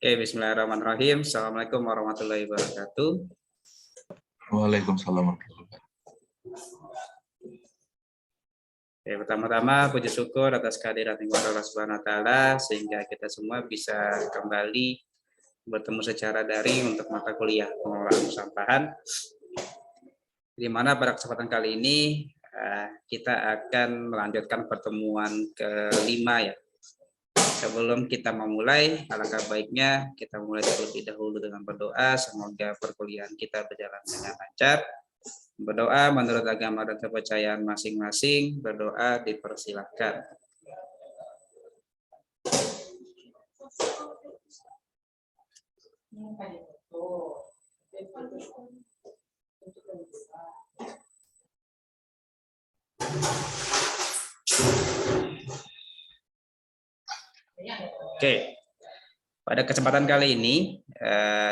Oke, bismillahirrahmanirrahim. Assalamualaikum warahmatullahi wabarakatuh. Waalaikumsalam warahmatullahi wabarakatuh. Oke, pertama-tama puji syukur atas kehadiran Allah Subhanahu wa taala sehingga kita semua bisa kembali bertemu secara daring untuk mata kuliah pengelolaan persampahan. Di mana pada kesempatan kali ini kita akan melanjutkan pertemuan kelima ya. Sebelum kita memulai, alangkah baiknya kita mulai terlebih dahulu dengan berdoa. Semoga perkuliahan kita berjalan dengan lancar. Berdoa menurut agama dan kepercayaan masing-masing. Berdoa dipersilahkan. Oke, pada kesempatan kali ini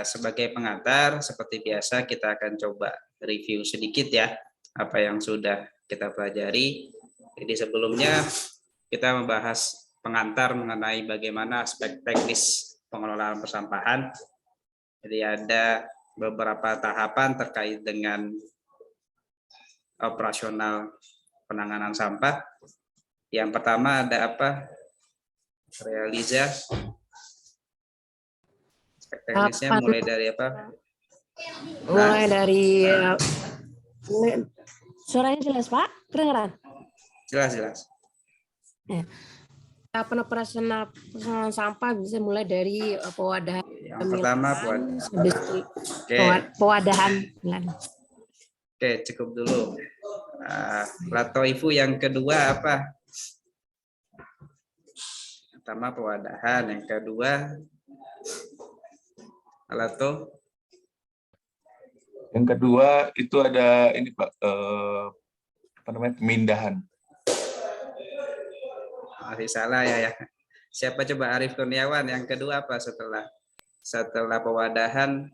sebagai pengantar seperti biasa kita akan coba review sedikit ya apa yang sudah kita pelajari. Jadi sebelumnya kita membahas pengantar mengenai bagaimana aspek teknis pengelolaan persampahan. Jadi ada beberapa tahapan terkait dengan operasional penanganan sampah. Yang pertama ada apa? Realisasi. Aspek teknisnya mulai dari apa? Mulai dari suaranya jelas Pak? Kedengeran? Jelas. Ya. Tahapan operasional sampah bisa mulai dari pewadahan. Yang pertama pewadahan. Oke, cukup dulu. Latoifu yang kedua apa? Pertama pewadahan, yang kedua Lato. Yang kedua itu ada ini Pak, apa namanya, pemindahan. Masih salah ya. Siapa coba? Arif Kurniawan. Yang kedua apa setelah pewadahan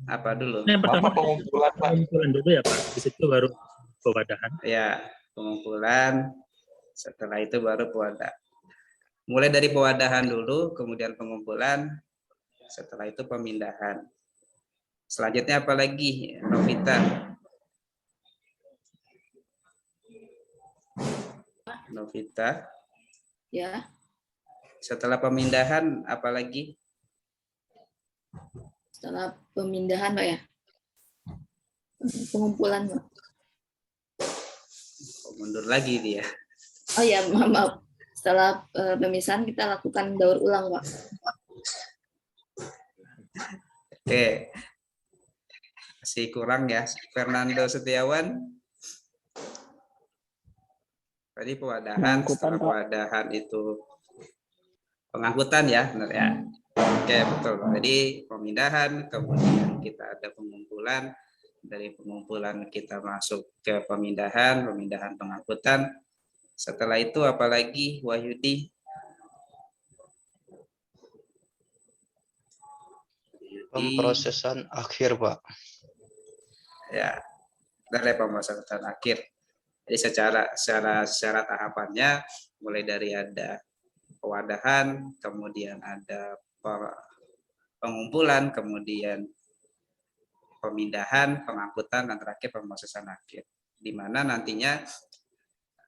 apa dulu? Yang pertama pengumpulan Pak. Pengumpulan dulu ya Pak. Di situ baru pewadahan. Ya, pengumpulan. Setelah itu baru pewadahan. Mulai dari pewadahan dulu, kemudian pengumpulan, setelah itu pemindahan. Selanjutnya apa lagi, Novita? Novita? Ya. Setelah pemindahan apa lagi? Setelah pemindahan, Pak ya? Pengumpulan, Pak. Mundur lagi dia. Oh ya, maaf. Setelah pemisahan kita lakukan daur ulang, Pak. Oke. Masih kurang ya. Fernando Setiawan. Tadi pewadahan, setelah pewadahan itu pengangkutan ya, benar ya. Oke, betul. Jadi pemindahan, kemudian kita ada pengumpulan. Dari pengumpulan kita masuk ke pemindahan pengangkutan. Setelah itu apalagi Wahyudi? Pemrosesan akhir, Pak. Ya, dari pemrosesan akhir. Jadi secara tahapannya mulai dari ada pewadahan, kemudian ada pengumpulan, kemudian pemindahan, pengangkutan, dan terakhir pemrosesan akhir. Di mana nantinya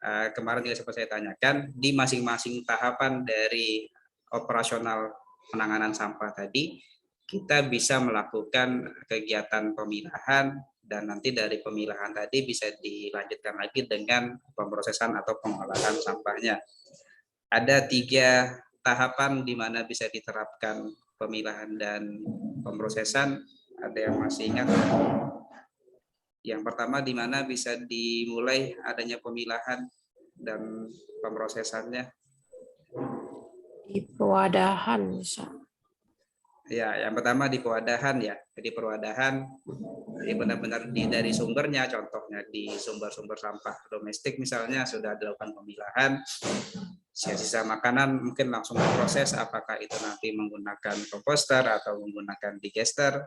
kemarin juga sempat saya tanyakan, di masing-masing tahapan dari operasional penanganan sampah tadi, kita bisa melakukan kegiatan pemilahan, dan nanti dari pemilahan tadi bisa dilanjutkan lagi dengan pemrosesan atau pengolahan sampahnya. Ada 3 tahapan di mana bisa diterapkan pemilahan dan pemrosesan. Ada yang masih ingat? Yang pertama di mana bisa dimulai adanya pemilahan dan pemrosesannya? Di pewadahan bisa. Ya, yang pertama di pewadahan ya. Jadi pewadahan jadi benar-benar dari sumbernya, contohnya di sumber-sumber sampah domestik misalnya sudah dilakukan pemilahan. Sisa makanan mungkin langsung diproses, apakah itu nanti menggunakan komposter atau menggunakan digester.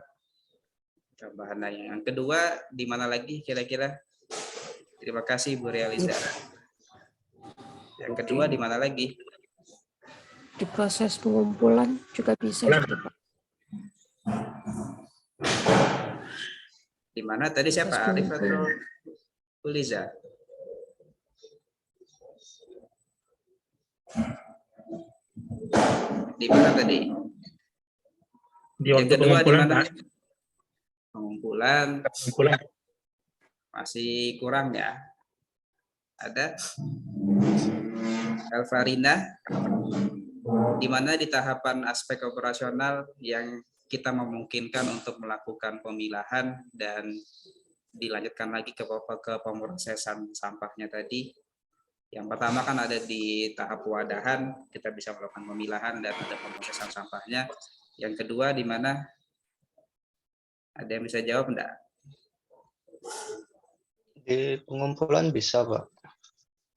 Tambahan yang kedua di mana lagi kira-kira? Terima kasih Bu Realiza. Yang kedua di mana lagi? Di proses pengumpulan juga bisa. mana tadi siapa? Arif atau Uliza? Di mana tadi? Di Yang waktu kedua di pengumpulan, mana? Pak. Pengumpulan Pengumpulan. masih kurang ya. Ada Elvarina, di mana di tahapan aspek operasional yang kita memungkinkan untuk melakukan pemilahan dan dilanjutkan lagi ke pemrosesan sampahnya tadi. Yang pertama kan ada di tahap wadahan, kita bisa melakukan pemilahan dan ada pemrosesan sampahnya. Yang kedua di mana? Ada yang bisa jawab enggak? Di pengumpulan bisa, Pak.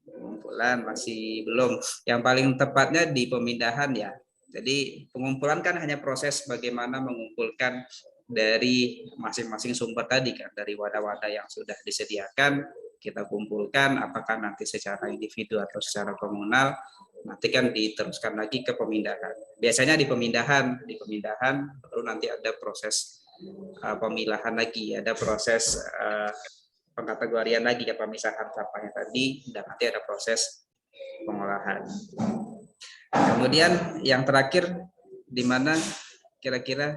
Pengumpulan masih belum. Yang paling tepatnya di pemindahan ya. Jadi pengumpulan kan hanya proses bagaimana mengumpulkan dari masing-masing sumber tadi kan, dari wadah-wadah yang sudah disediakan, kita kumpulkan apakah nanti secara individu atau secara komunal, nanti kan diteruskan lagi ke pemindahan. Biasanya di pemindahan baru nanti ada proses pemilahan lagi, ada proses pengkategorian lagi ya, pemisahan sampahnya tadi, dan nanti ada proses pengolahan. Kemudian yang terakhir di mana kira-kira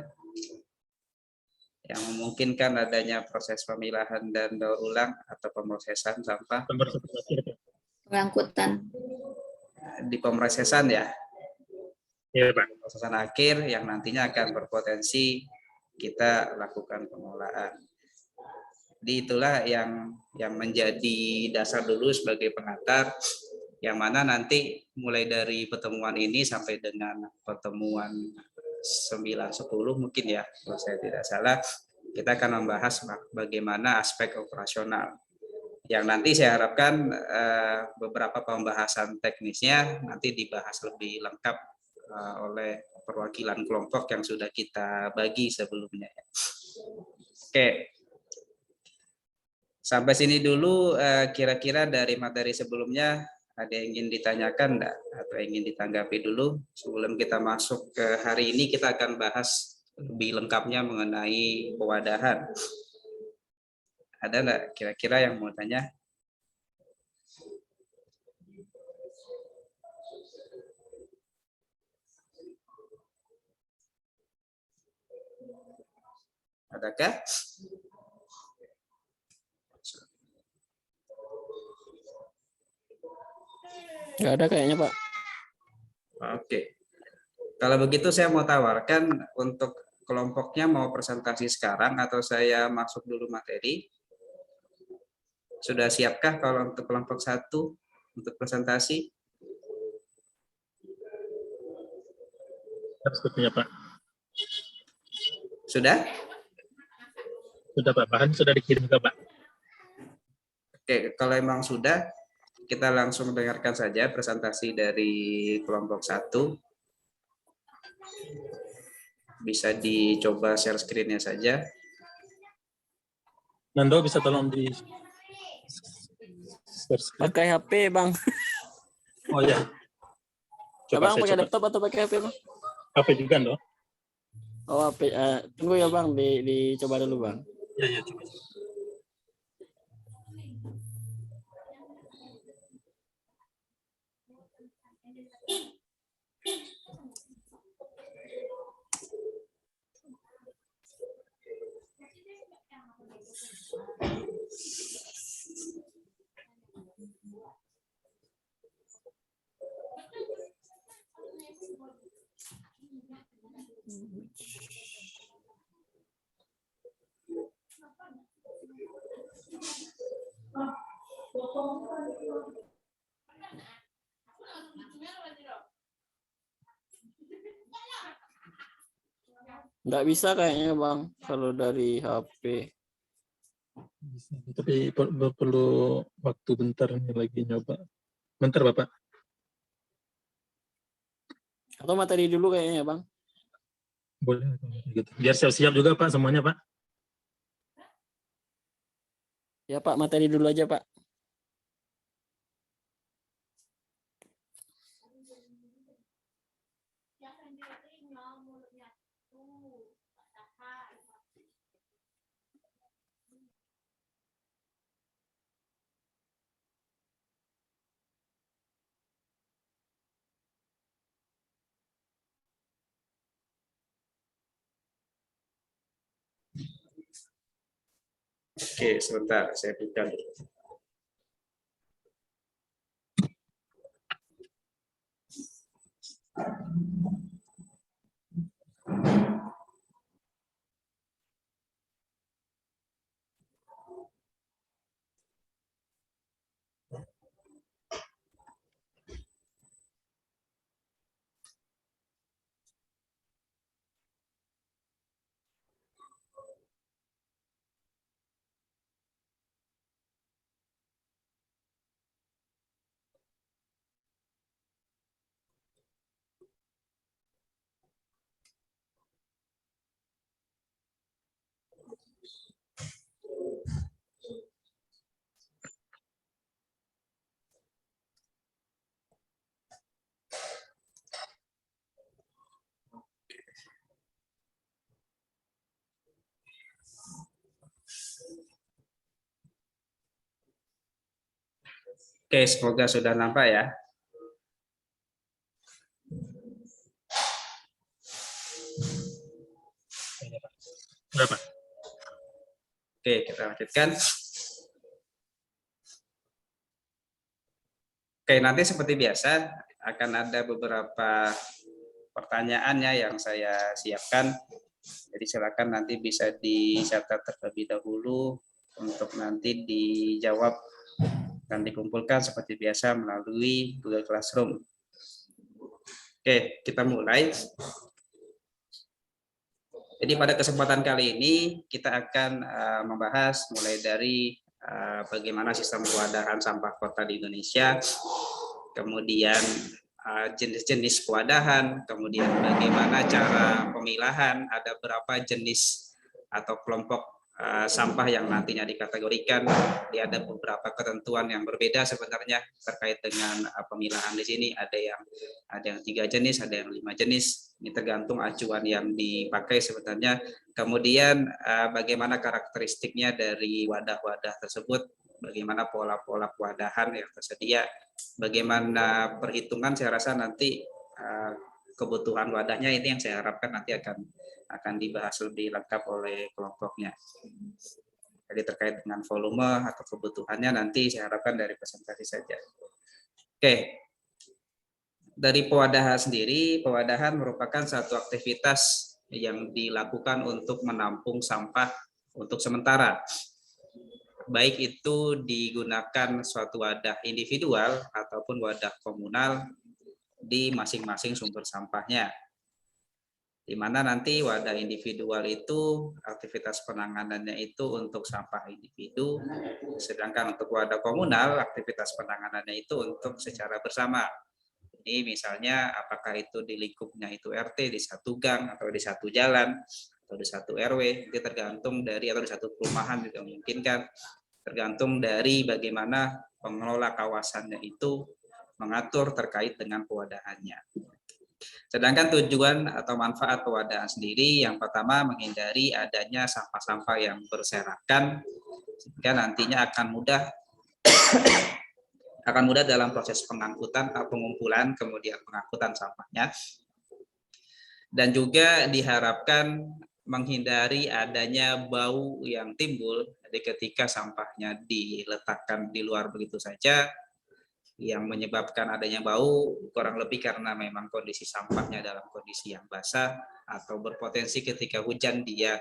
yang memungkinkan adanya proses pemilahan dan daur ulang atau pemrosesan sampah Pemrosesan akhir, Pak. Pengangkutan. di pemrosesan ya, Iya, Pak. pemrosesan akhir yang nantinya akan berpotensi kita lakukan pengolahan. Jadi itulah yang menjadi dasar dulu sebagai pengantar, yang mana nanti mulai dari pertemuan ini sampai dengan pertemuan 9-10 mungkin ya, kalau saya tidak salah, kita akan membahas bagaimana aspek operasional. Yang nanti saya harapkan beberapa pembahasan teknisnya nanti dibahas lebih lengkap oleh perwakilan kelompok yang sudah kita bagi sebelumnya. Oke. Sampai sini dulu kira-kira dari materi sebelumnya ada yang ingin ditanyakan enggak? Atau ingin ditanggapi dulu sebelum kita masuk ke hari ini, kita akan bahas lebih lengkapnya mengenai pewadahan. Ada enggak kira-kira yang mau tanya? Adakah? Nggak ada kayaknya, Pak. Oke. Kalau begitu saya mau tawarkan untuk kelompoknya mau presentasi sekarang atau saya masuk dulu materi. Sudah siapkah kalau untuk kelompok 1 untuk presentasi? Sepertinya, Pak. Sudah? Sudah, Pak. Bahan sudah dikirim ke Pak. Oke, kalau memang sudah, kita langsung dengarkan saja presentasi dari kelompok 1. Bisa dicoba share screen-nya saja. Nando bisa tolong di share screen. Pakai HP, Bang. Oh ya. Coba Abang saya pakai coba. laptop atau pakai HP, Bang? HP juga, Ndo. Oh, HP. Tunggu ya, Bang. Dicoba dulu, Bang. Ya, coba. Nggak bisa kayaknya, Bang. Kalau dari HP. Bisa. Tapi perlu waktu bentar nih lagi nyoba. Bentar, Bapak. Atau materi dulu kayaknya, Bang. Boleh. Gitu. Biar siap-siap juga, Pak, semuanya, Pak. Ya, Pak. Materi dulu aja, Pak. Oke, sebentar saya buka dulu. Oke, semoga sudah nampak ya. Berapa? Oke, kita lanjutkan. Oke, nanti seperti biasa akan ada beberapa pertanyaannya yang saya siapkan. Jadi silakan nanti bisa dicatat terlebih dahulu untuk nanti dijawab dan dikumpulkan seperti biasa melalui Google Classroom. Oke, kita mulai. Jadi pada kesempatan kali ini kita akan membahas mulai dari bagaimana sistem pewadahan sampah kota di Indonesia, kemudian jenis-jenis pewadahan, kemudian bagaimana cara pemilahan, ada berapa jenis atau kelompok sampah yang nantinya dikategorikan. Dia ada beberapa ketentuan yang berbeda sebenarnya terkait dengan pemilahan di sini. Ada yang 3 jenis, ada yang 5 jenis. Ini tergantung acuan yang dipakai sebenarnya. Kemudian bagaimana karakteristiknya dari wadah-wadah tersebut, bagaimana pola-pola pewadahan yang tersedia, bagaimana perhitungan. Saya rasa nanti kebutuhan wadahnya ini yang saya harapkan nanti akan dibahas lebih lengkap oleh kelompoknya. Jadi terkait dengan volume atau kebutuhannya nanti saya harapkan dari presentasi saja. Oke. Dari pewadahan sendiri, pewadahan merupakan satu aktivitas yang dilakukan untuk menampung sampah untuk sementara. Baik itu digunakan suatu wadah individual ataupun wadah komunal di masing-masing sumber sampahnya. Di mana nanti wadah individual itu aktivitas penanganannya itu untuk sampah individu, sedangkan untuk wadah komunal aktivitas penanganannya itu untuk secara bersama. Ini misalnya apakah itu di lingkupnya itu RT, di satu gang, atau di satu jalan, atau di satu RW, itu tergantung dari, atau di satu perumahan juga memungkinkan, tergantung dari bagaimana pengelola kawasannya itu mengatur terkait dengan pewadahannya. Sedangkan tujuan atau manfaat pewadahan sendiri, yang pertama menghindari adanya sampah-sampah yang berserakan, sehingga nantinya akan mudah dalam proses pengangkutan, pengumpulan, kemudian pengangkutan sampahnya. Dan juga diharapkan menghindari adanya bau yang timbul, jadi ketika sampahnya diletakkan di luar begitu saja, yang menyebabkan adanya bau kurang lebih karena memang kondisi sampahnya dalam kondisi yang basah atau berpotensi ketika hujan dia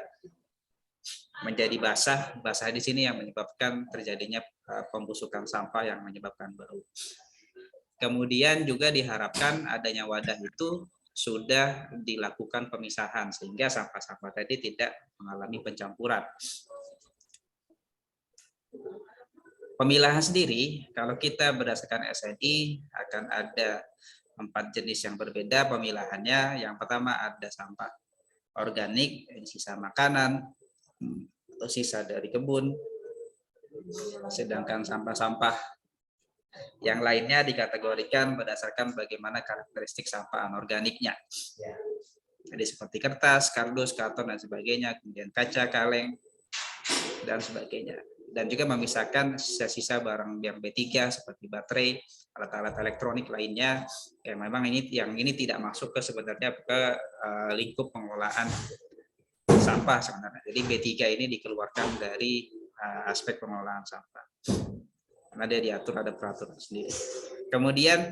menjadi basah. Basah di sini yang menyebabkan terjadinya pembusukan sampah yang menyebabkan bau. Kemudian juga diharapkan adanya wadah itu sudah dilakukan pemisahan sehingga sampah-sampah tadi tidak mengalami pencampuran. Pemilahan sendiri, kalau kita berdasarkan SNI akan ada 4 jenis yang berbeda pemilahannya. Yang pertama ada sampah organik, sisa makanan atau sisa dari kebun. Sedangkan sampah-sampah yang lainnya dikategorikan berdasarkan bagaimana karakteristik sampah anorganiknya. Jadi seperti kertas, kardus, karton dan sebagainya, kemudian kaca, kaleng dan sebagainya. Dan juga memisahkan sisa-sisa barang yang B3 seperti baterai, alat-alat elektronik lainnya yang memang ini tidak masuk ke sebenarnya ke lingkup pengelolaan sampah sebenarnya. Jadi B3 ini dikeluarkan dari aspek pengelolaan sampah. Karena dia diatur ada peraturan sendiri. Kemudian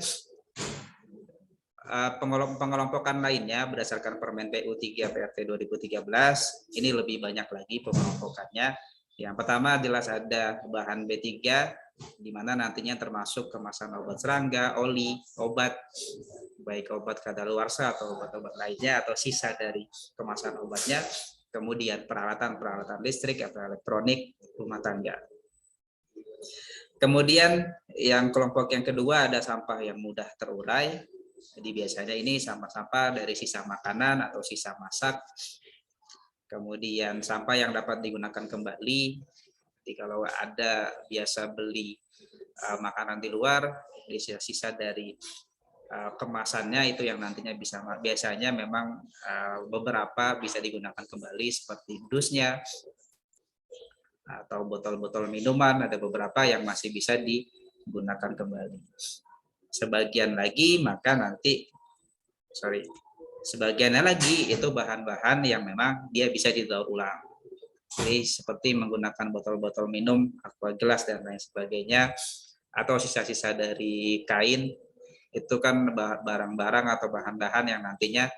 pengelompokan lainnya berdasarkan Permen PU 3 PRT 2013 ini lebih banyak lagi pengelompokannya. Yang pertama jelas ada bahan B3 di mana nantinya termasuk kemasan obat serangga, oli, obat baik obat kadaluarsa atau obat-obat lainnya atau sisa dari kemasan obatnya. Kemudian peralatan listrik atau elektronik rumah tangga. Kemudian yang kelompok yang kedua ada sampah yang mudah terurai. Jadi biasanya ini sampah-sampah dari sisa makanan atau sisa masak. Kemudian sampah yang dapat digunakan kembali. Jadi kalau ada biasa beli makanan di luar, sisa dari kemasannya itu yang nantinya biasanya memang beberapa bisa digunakan kembali seperti dusnya atau botol-botol minuman, ada beberapa yang masih bisa digunakan kembali. Sebagiannya lagi itu bahan-bahan yang memang dia bisa didaur ulang. Jadi seperti menggunakan botol-botol minum, aqua gelas dan lain sebagainya, atau sisa-sisa dari kain, itu kan barang-barang atau bahan-bahan yang nantinya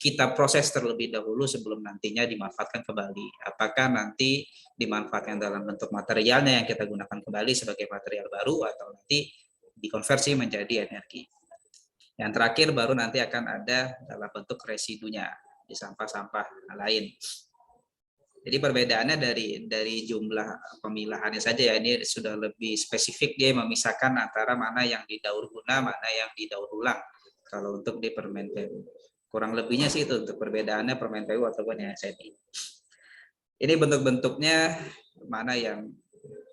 kita proses terlebih dahulu sebelum nantinya dimanfaatkan kembali. Apakah nanti dimanfaatkan dalam bentuk materialnya yang kita gunakan kembali sebagai material baru atau nanti dikonversi menjadi energi. Yang terakhir baru nanti akan ada dalam bentuk residunya di sampah-sampah lain. Jadi perbedaannya dari jumlah pemilahannya saja ya, ini sudah lebih spesifik dia memisahkan antara mana yang didaur guna, mana yang didaur ulang. Kalau untuk di Permen PU. Kurang lebihnya sih itu untuk perbedaannya Permen PU ataupun yang SNI. Ini bentuk-bentuknya mana yang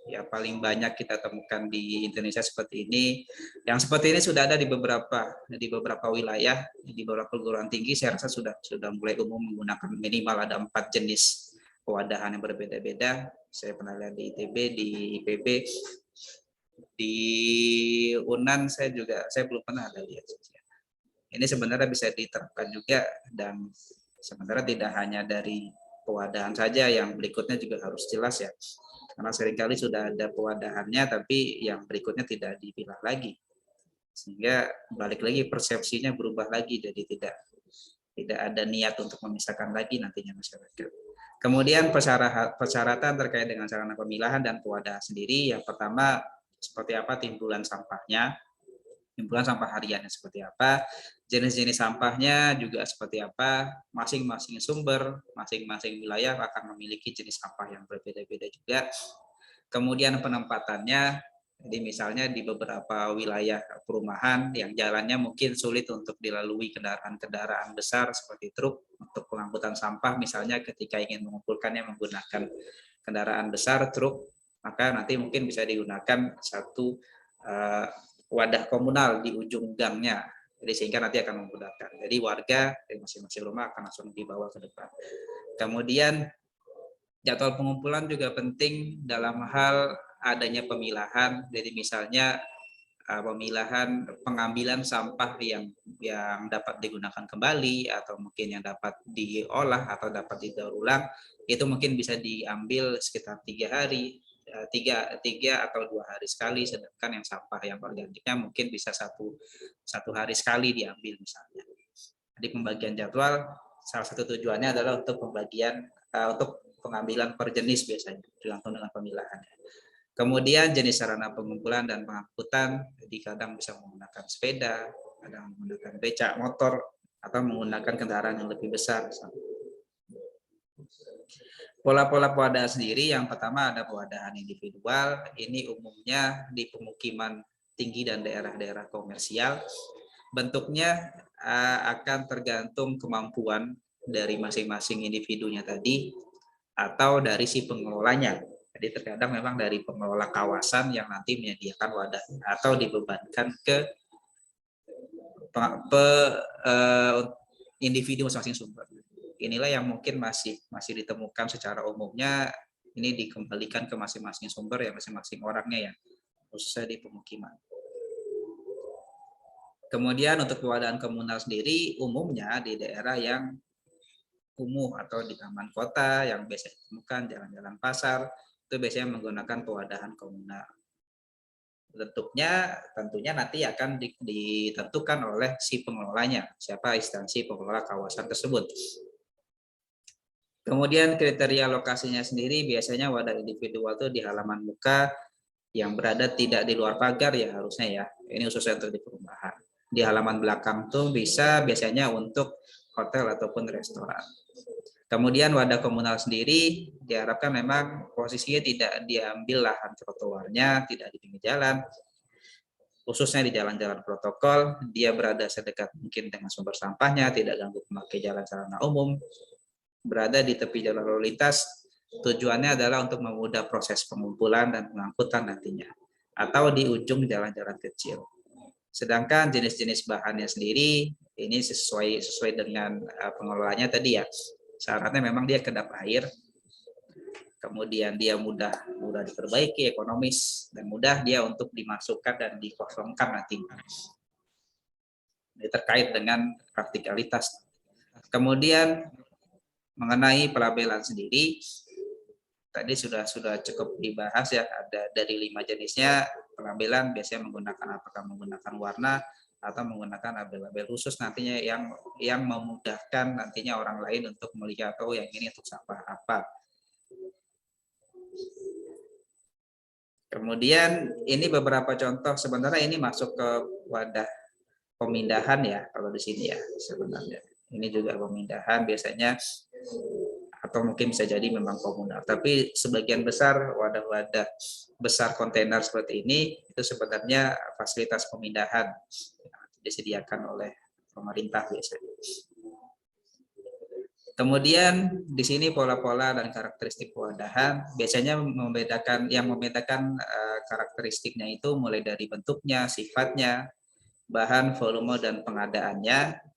ya paling banyak kita temukan di Indonesia seperti ini. Yang seperti ini sudah ada di beberapa wilayah, di beberapa perguruan tinggi saya rasa sudah mulai umum menggunakan minimal ada 4 jenis pewadahan yang berbeda-beda. Saya pernah lihat di ITB, di IPB, di UNAN saya belum pernah ada lihat. Ini sebenarnya bisa diterapkan juga dan sebenarnya tidak hanya dari pewadahan saja, yang berikutnya juga harus jelas ya. Karena seringkali sudah ada pewadahannya tapi yang berikutnya tidak dipilah lagi. Sehingga balik lagi persepsinya berubah lagi, jadi tidak ada niat untuk memisahkan lagi nantinya masyarakat. Kemudian persyaratan terkait dengan sarana pemilahan dan pewadahan sendiri. Yang pertama, seperti apa timbulan sampahnya, timbulan sampah hariannya seperti apa, jenis-jenis sampahnya juga seperti apa, masing-masing sumber, masing-masing wilayah akan memiliki jenis sampah yang berbeda-beda juga. Kemudian penempatannya, jadi misalnya di beberapa wilayah perumahan yang jalannya mungkin sulit untuk dilalui kendaraan-kendaraan besar seperti truk untuk pengangkutan sampah, misalnya ketika ingin mengumpulkannya menggunakan kendaraan besar, truk, maka nanti mungkin bisa digunakan satu wadah komunal di ujung gangnya. Jadi sehingga nanti akan memudahkan. Jadi warga dari masing-masing rumah akan langsung dibawa ke depan. Kemudian jadwal pengumpulan juga penting dalam hal adanya pemilahan. Jadi misalnya pemilahan pengambilan sampah yang dapat digunakan kembali atau mungkin yang dapat diolah atau dapat didaur ulang, itu mungkin bisa diambil sekitar 3 hari. 3 atau 2 hari sekali, sedangkan yang sampah yang organiknya mungkin bisa satu hari sekali diambil misalnya. Jadi pembagian jadwal salah satu tujuannya adalah untuk untuk pengambilan per jenis biasanya tergantung dengan pemilahan. Kemudian jenis sarana pengumpulan dan pengangkutan, jadi kadang bisa menggunakan sepeda, kadang menggunakan becak motor atau menggunakan kendaraan yang lebih besar misalnya. Pola-pola pewadahan sendiri, yang pertama ada pewadahan individual, ini umumnya di pemukiman tinggi dan daerah-daerah komersial. Bentuknya akan tergantung kemampuan dari masing-masing individunya tadi atau dari si pengelolanya. Jadi terkadang memang dari pengelola kawasan yang nanti menyediakan wadah atau dibebankan ke individu masing-masing sumber. Inilah yang mungkin masih ditemukan secara umumnya, ini dikembalikan ke masing-masing sumber ya, masing-masing orangnya ya, khususnya di pemukiman. Kemudian untuk pewadahan komunal sendiri umumnya di daerah yang kumuh atau di taman kota yang biasa ditemukan, jalan-jalan pasar, itu biasanya menggunakan pewadahan komunal. Bentuknya tentunya nanti akan ditentukan oleh si pengelolanya, siapa instansi pengelola kawasan tersebut. Kemudian kriteria lokasinya sendiri biasanya wadah individual itu di halaman muka yang berada tidak di luar pagar ya harusnya ya. Ini khususnya untuk di perumahan. Di halaman belakang tuh bisa biasanya untuk hotel ataupun restoran. Kemudian wadah komunal sendiri diharapkan memang posisinya tidak diambil lahan trotoarnya, tidak di pinggir jalan, khususnya di jalan-jalan protokol, dia berada sedekat mungkin dengan sumber sampahnya, tidak ganggu memakai jalan sarana umum, berada di tepi jalan lalu lintas, tujuannya adalah untuk memudahkan proses pengumpulan dan pengangkutan nantinya, atau di ujung jalan-jalan kecil. Sedangkan jenis-jenis bahannya sendiri, ini sesuai dengan pengelolanya tadi ya, syaratnya memang dia kedap air, kemudian dia mudah diperbaiki, ekonomis, dan mudah dia untuk dimasukkan dan dikosongkan nantinya. Ini terkait dengan praktikalitas. Kemudian mengenai pelabelan sendiri, tadi sudah cukup dibahas ya, ada dari 5 jenisnya pelabelan biasanya menggunakan apakah menggunakan warna atau menggunakan label-label khusus nantinya yang memudahkan nantinya orang lain untuk melihat yang ini untuk sampah apa. Kemudian ini beberapa contoh, sebenarnya ini masuk ke wadah pemindahan ya kalau di sini ya sebenarnya. Ini juga pemindahan biasanya atau mungkin bisa jadi memang komunal. Tapi sebagian besar wadah-wadah besar kontainer seperti ini itu sebenarnya fasilitas pemindahan yang disediakan oleh pemerintah biasanya. Kemudian di sini pola-pola dan karakteristik pewadahan biasanya membedakan karakteristiknya itu mulai dari bentuknya, sifatnya, bahan, volume dan pengadaannya.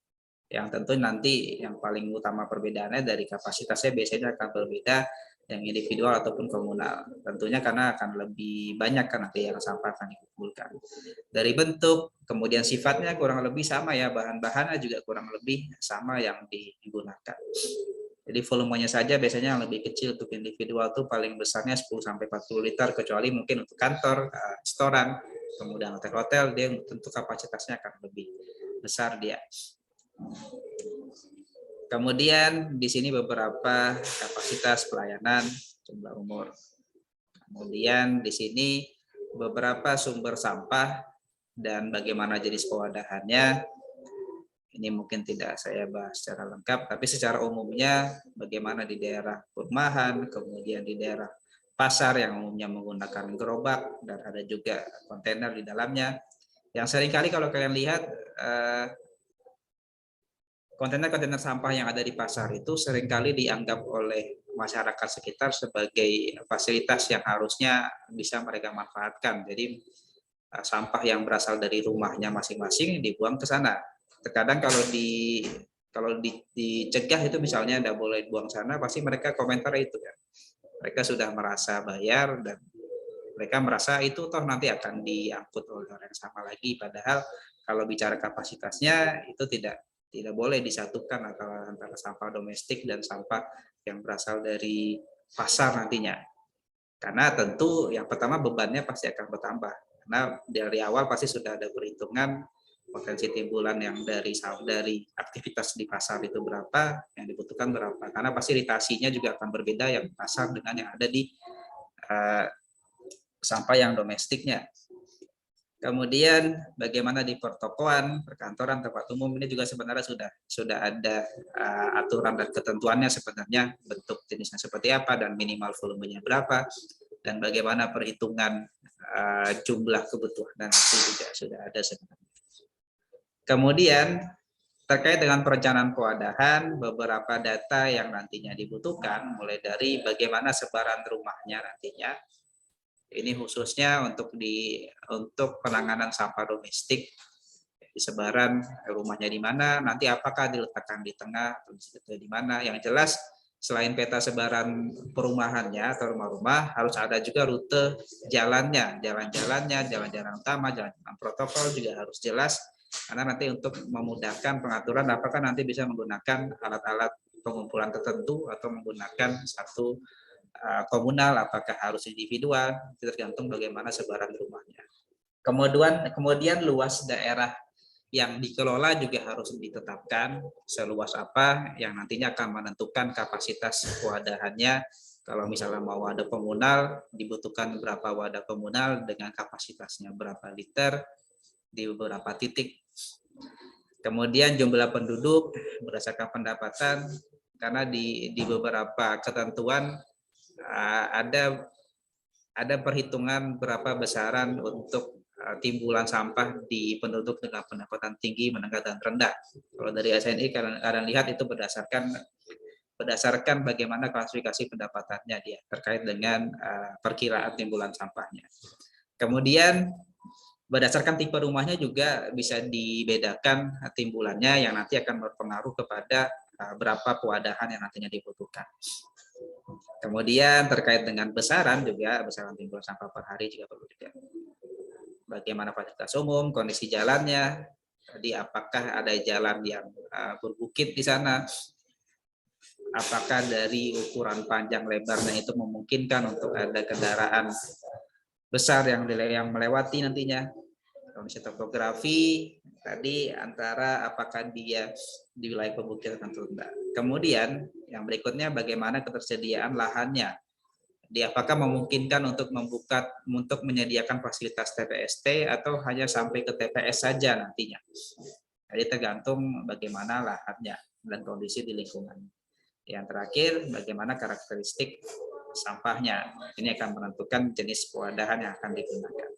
Yang tentu nanti yang paling utama perbedaannya dari kapasitasnya biasanya akan berbeda yang individual ataupun komunal. Tentunya karena akan lebih banyak kan nanti yang sampah akan dikumpulkan. Dari bentuk, kemudian sifatnya kurang lebih sama ya, bahan-bahannya juga kurang lebih sama yang digunakan. Jadi volumenya saja biasanya yang lebih kecil untuk individual tuh paling besarnya 10-40 liter, kecuali mungkin untuk kantor, restoran, kemudian hotel-hotel dia tentu kapasitasnya akan lebih besar dia. Kemudian di sini beberapa kapasitas pelayanan, jumlah umur. Kemudian di sini beberapa sumber sampah dan bagaimana jenis pewadahannya. Ini mungkin tidak saya bahas secara lengkap, tapi secara umumnya bagaimana di daerah perumahan, kemudian di daerah pasar yang umumnya menggunakan gerobak dan ada juga kontainer di dalamnya. Yang seringkali kalau kalian lihat kontainer-kontainer sampah yang ada di pasar itu seringkali dianggap oleh masyarakat sekitar sebagai fasilitas yang harusnya bisa mereka manfaatkan. Jadi sampah yang berasal dari rumahnya masing-masing dibuang ke sana. Terkadang kalau dicegah itu misalnya tidak boleh buang sana, pasti mereka komentar itu kan. Mereka sudah merasa bayar dan mereka merasa itu toh nanti akan diangkut oleh orang yang sama lagi. Padahal kalau bicara kapasitasnya itu tidak boleh disatukan antara sampah domestik dan sampah yang berasal dari pasar nantinya. Karena tentu yang pertama bebannya pasti akan bertambah. Karena dari awal pasti sudah ada perhitungan potensi timbulan yang dari aktivitas di pasar itu berapa, yang dibutuhkan berapa. Karena pasti ritasinya juga akan berbeda yang pasar dengan yang ada di sampah yang domestiknya. Kemudian bagaimana di pertokoan, perkantoran, tempat umum ini juga sebenarnya sudah ada aturan dan ketentuannya sebenarnya bentuk jenisnya seperti apa dan minimal volumenya berapa dan bagaimana perhitungan jumlah kebutuhan dan itu juga sudah ada sebenarnya. Kemudian terkait dengan perencanaan pewadahan, beberapa data yang nantinya dibutuhkan mulai dari bagaimana sebaran rumahnya nantinya. Ini khususnya untuk penanganan sampah domestik, sebaran rumahnya di mana, nanti apakah diletakkan di tengah atau di mana. Yang jelas selain peta sebaran perumahannya atau rumah-rumah, harus ada juga rute jalannya, jalan-jalan utama, jalan-jalan protokol juga harus jelas, karena nanti untuk memudahkan pengaturan apakah nanti bisa menggunakan alat-alat pengumpulan tertentu atau menggunakan satu komunal, apakah harus individual, itu tergantung bagaimana sebaran rumahnya. Kemudian luas daerah yang dikelola juga harus ditetapkan seluas apa yang nantinya akan menentukan kapasitas wadahannya. Kalau misalnya mau wadah komunal, dibutuhkan berapa wadah komunal dengan kapasitasnya berapa liter di beberapa titik. Kemudian jumlah penduduk berdasarkan pendapatan, karena di beberapa ketentuan ada perhitungan berapa besaran untuk timbulan sampah di penduduk dengan pendapatan tinggi, menengah, dan rendah. Kalau dari SNI kalian lihat itu berdasarkan bagaimana klasifikasi pendapatannya dia terkait dengan perkiraan timbulan sampahnya. Kemudian berdasarkan tipe rumahnya juga bisa dibedakan timbulannya yang nanti akan berpengaruh kepada berapa pewadahan yang nantinya dibutuhkan. Kemudian terkait dengan besaran juga, besaran timbulan sampah per hari juga perlu dilihat. Bagaimana fasilitas umum, kondisi jalannya, tadi apakah ada jalan yang berbukit di sana, apakah dari ukuran panjang lebarnya itu memungkinkan untuk ada kendaraan besar yang melewati nantinya. Kondisi topografi tadi antara apakah dia di wilayah perbukitan atau tidak. Kemudian yang berikutnya bagaimana ketersediaan lahannya. Apakah memungkinkan untuk menyediakan fasilitas TPST atau hanya sampai ke TPS saja nantinya. Jadi tergantung bagaimana lahannya dan kondisi di lingkungan. Yang terakhir bagaimana karakteristik sampahnya. Ini akan menentukan jenis pewadahan yang akan digunakan.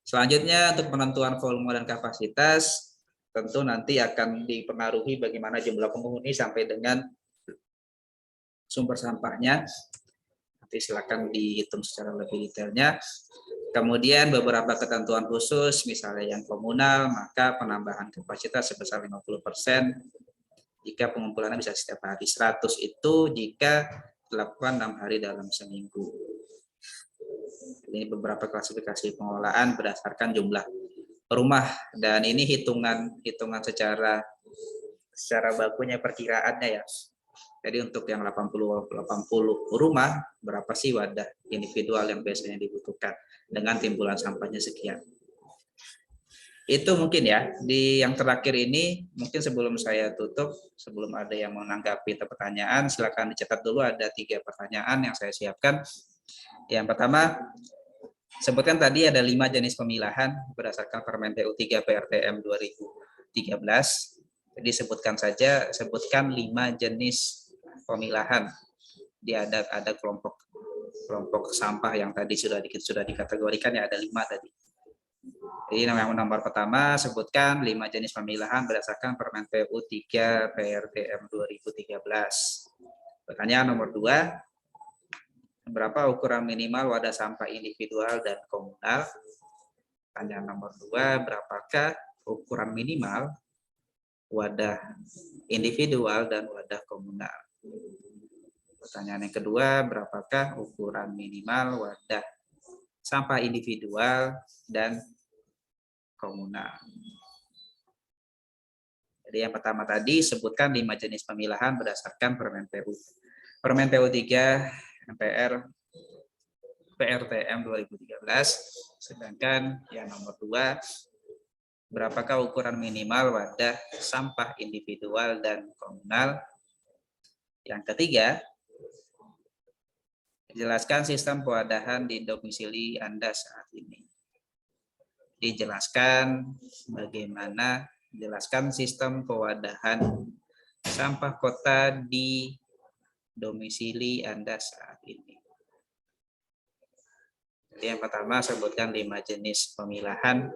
Selanjutnya untuk penentuan volume dan kapasitas tentu nanti akan dipengaruhi bagaimana jumlah penghuni sampai dengan sumber sampahnya. Nanti silakan dihitung secara lebih detailnya. Kemudian beberapa ketentuan khusus misalnya yang komunal maka penambahan kapasitas sebesar 50% jika pengumpulannya bisa setiap hari. 100 itu jika dilakukan 6 hari dalam seminggu. Ini beberapa klasifikasi pengelolaan berdasarkan jumlah rumah dan ini hitungan secara bakunya perkiraannya ya. Jadi untuk yang 80 rumah berapa sih wadah individual yang biasanya dibutuhkan dengan timbulan sampahnya sekian. Itu mungkin ya. Di yang terakhir ini mungkin sebelum saya tutup, sebelum ada yang menanggapi pertanyaan, silakan dicatat dulu ada 3 pertanyaan yang saya siapkan. Yang pertama, sebutkan tadi ada 5 jenis pemilahan berdasarkan Permen PU 3 PRTM 2013. Jadi sebutkan 5 jenis pemilahan. Dia ada kelompok sampah yang tadi sudah dikategorikan ya, ada 5 tadi. Jadi yang nomor pertama sebutkan 5 jenis pemilahan berdasarkan Permen PU 3 PRTM 2013. Pertanyaan nomor 2. Berapa ukuran minimal wadah sampah individual dan komunal? Pertanyaan nomor 2, berapakah ukuran minimal wadah individual dan wadah komunal? Pertanyaan yang kedua, berapakah ukuran minimal wadah sampah individual dan komunal? Jadi yang pertama tadi sebutkan 5 jenis pemilahan berdasarkan Permen PU 3 MPR PRTM 2013, sedangkan yang nomor 2, berapakah ukuran minimal wadah sampah individual dan komunal? Yang ketiga, jelaskan sistem pewadahan di domisili Anda saat ini. Dijelaskan bagaimana, jelaskan sistem pewadahan sampah kota di domisili Anda saat ini. Jadi yang pertama sebutkan 5 jenis pemilahan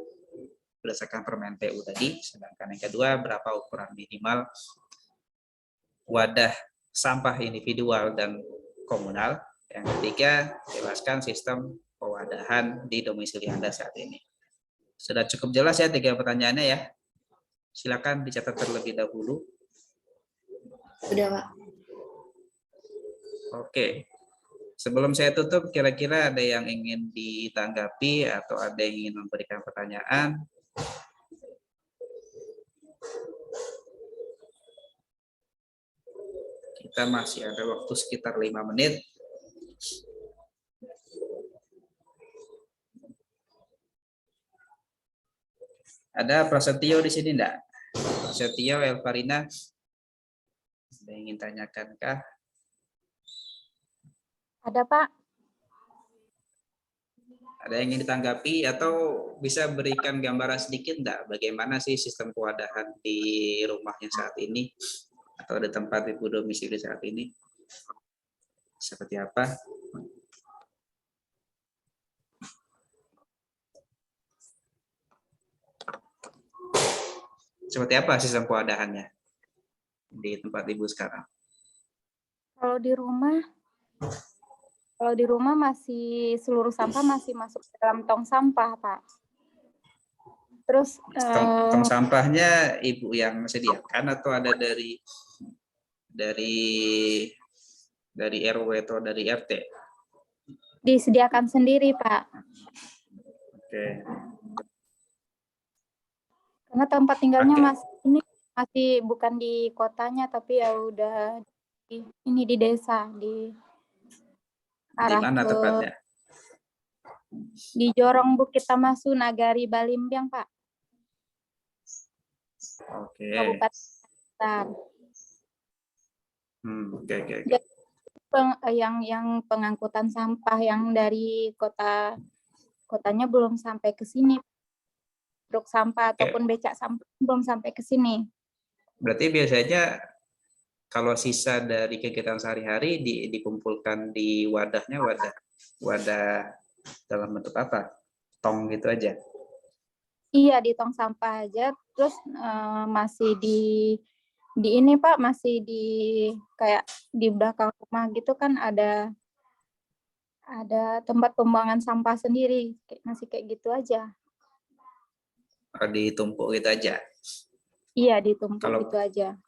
berdasarkan Permen PU tadi, sedangkan yang kedua berapa ukuran minimal wadah sampah individual dan komunal. Yang ketiga jelaskan sistem pewadahan di domisili Anda saat ini. Sudah cukup jelas ya 3 pertanyaannya ya. Silakan dicatat terlebih dahulu. Sudah, Pak. Oke, sebelum saya tutup, kira-kira ada yang ingin ditanggapi atau ada yang ingin memberikan pertanyaan? Kita masih ada waktu sekitar 5 menit. Ada Prasetyo di sini enggak? Prasetyo, Elvarina, ada yang ingin tanyakan kah? Ada, Pak. Ada yang ingin ditanggapi atau bisa berikan gambaran sedikit enggak bagaimana sih sistem kewadahan di rumahnya saat ini atau di tempat ibu domisili saat ini? Seperti apa? Seperti apa sistem kewadahannya di tempat ibu sekarang? Kalau di rumah masih seluruh sampah masih masuk ke dalam tong sampah, Pak. Terus Tong sampahnya ibu yang sediakan atau ada dari RW atau dari RT? disediakan sendiri, Pak. Oke. Karena tempat tinggalnya Oke. masih bukan di kotanya, tapi ya udah di desa, di Di arah mana ke tepatnya? di Jorong Bukit Tamasu, Nagari, Balimbiang, Pak. Oke. Kabupaten Blitar. Oke. Jadi, yang pengangkutan sampah yang dari kotanya belum sampai ke sini. Truk sampah ataupun becak sampah belum sampai ke sini. Berarti biasanya kalau sisa dari kegiatan sehari-hari dikumpulkan di wadahnya, wadah dalam bentuk apa? Tong gitu aja. Iya, di tong sampah aja. Terus masih di ini, Pak, masih di kayak di belakang rumah gitu kan ada tempat pembuangan sampah sendiri. Masih kayak gitu aja. Ditumpuk gitu aja. Iya, ditumpuk gitu aja.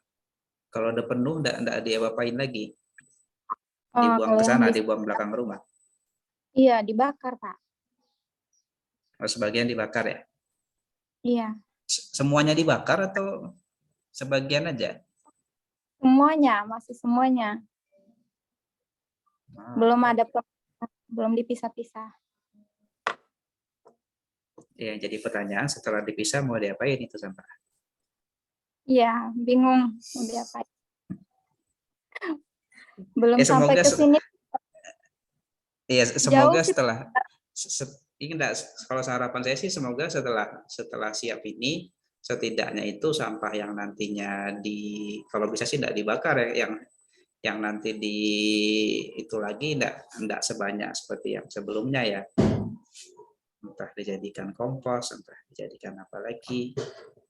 Kalau udah penuh enggak diapa-apain lagi? Oh, Dibuang kalau ke sana, yang dibuang belakang rumah. iya, dibakar, Pak. Sebagian dibakar ya? Iya, Semuanya dibakar atau sebagian aja? semuanya, masih semuanya. Ah, Belum dipisah-pisah. Ya, jadi pertanyaan setelah dipisah mau diapain itu sampah? Iya, bingung mau diapain. Belum Ya sampai semoga ke sini. ya Jauh semoga sih. setelah ini enggak, kalau harapan saya sih semoga setelah siap ini setidaknya itu sampah yang nantinya kalau bisa sih enggak dibakar ya, yang nanti itu lagi enggak sebanyak seperti yang sebelumnya ya. Entah dijadikan kompos, entah dijadikan apa lagi,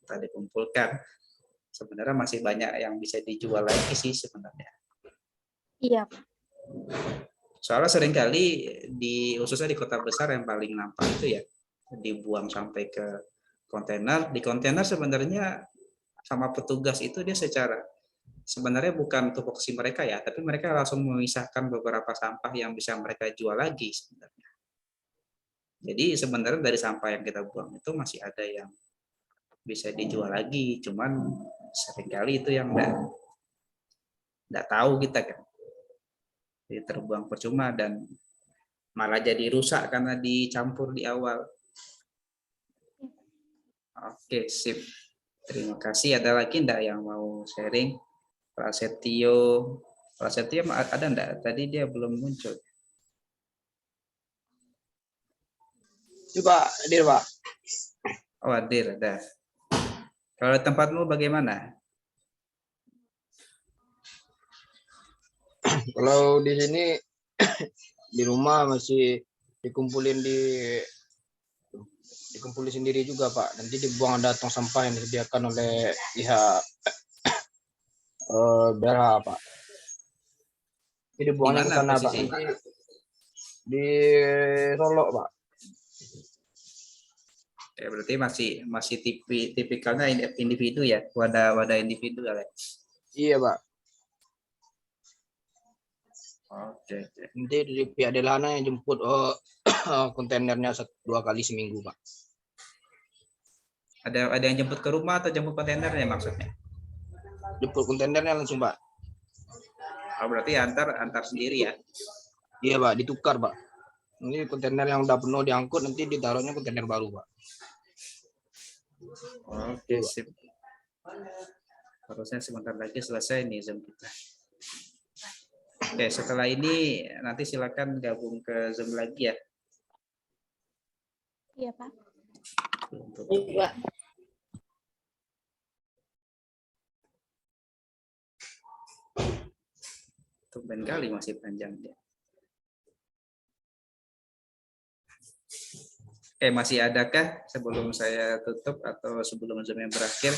entah dikumpulkan. Sebenarnya masih banyak yang bisa dijual lagi sih sebenarnya. Iya. Soalnya seringkali khususnya di kota besar yang paling nampak itu ya dibuang sampai ke kontainer. Di kontainer sebenarnya sama petugas itu dia sebenarnya bukan tupoksi mereka ya, tapi mereka langsung memisahkan beberapa sampah yang bisa mereka jual lagi sebenarnya. Jadi sebenarnya dari sampah yang kita buang itu masih ada yang bisa dijual lagi, cuman seringkali itu yang enggak tahu kita kan. Jadi terbuang percuma dan malah jadi rusak karena dicampur di awal. Oke, sip. Terima kasih. Ada lagi enggak yang mau sharing? Prasetyo ada enggak? Tadi dia belum muncul. Coba hadir, Pak. Oh, hadir ada. Kalau tempatmu bagaimana? Kalau di sini di rumah masih dikumpulin sendiri juga, Pak. Nanti dibuang, ada tong sampah yang disediakan oleh pihak daerah, Pak. Jadi dibuangnya ke sana, Pak. Nanti di Solok, Pak. Ya, berarti masih tipikalnya individu ya, wadah individu ya. Iya, Pak. Oke. Nanti dari pihak Delana yang jemput kontainernya 2 kali seminggu, Pak. Ada yang jemput ke rumah atau jemput kontainernya maksudnya? Jemput kontainernya langsung, Pak. Oh, berarti antar sendiri ya? Iya, Pak, ditukar, Pak. Ini kontainer yang udah penuh diangkut, nanti ditaruhnya kontainer baru, Pak. Oke, sip. Harusnya sebentar lagi selesai nih Zoom kita. Oke, setelah ini nanti silakan gabung ke Zoom lagi ya. Iya, Pak. Untuk Pak. tumben kali masih panjang ya. Masih adakah sebelum saya tutup atau sebelum Zoom yang berakhir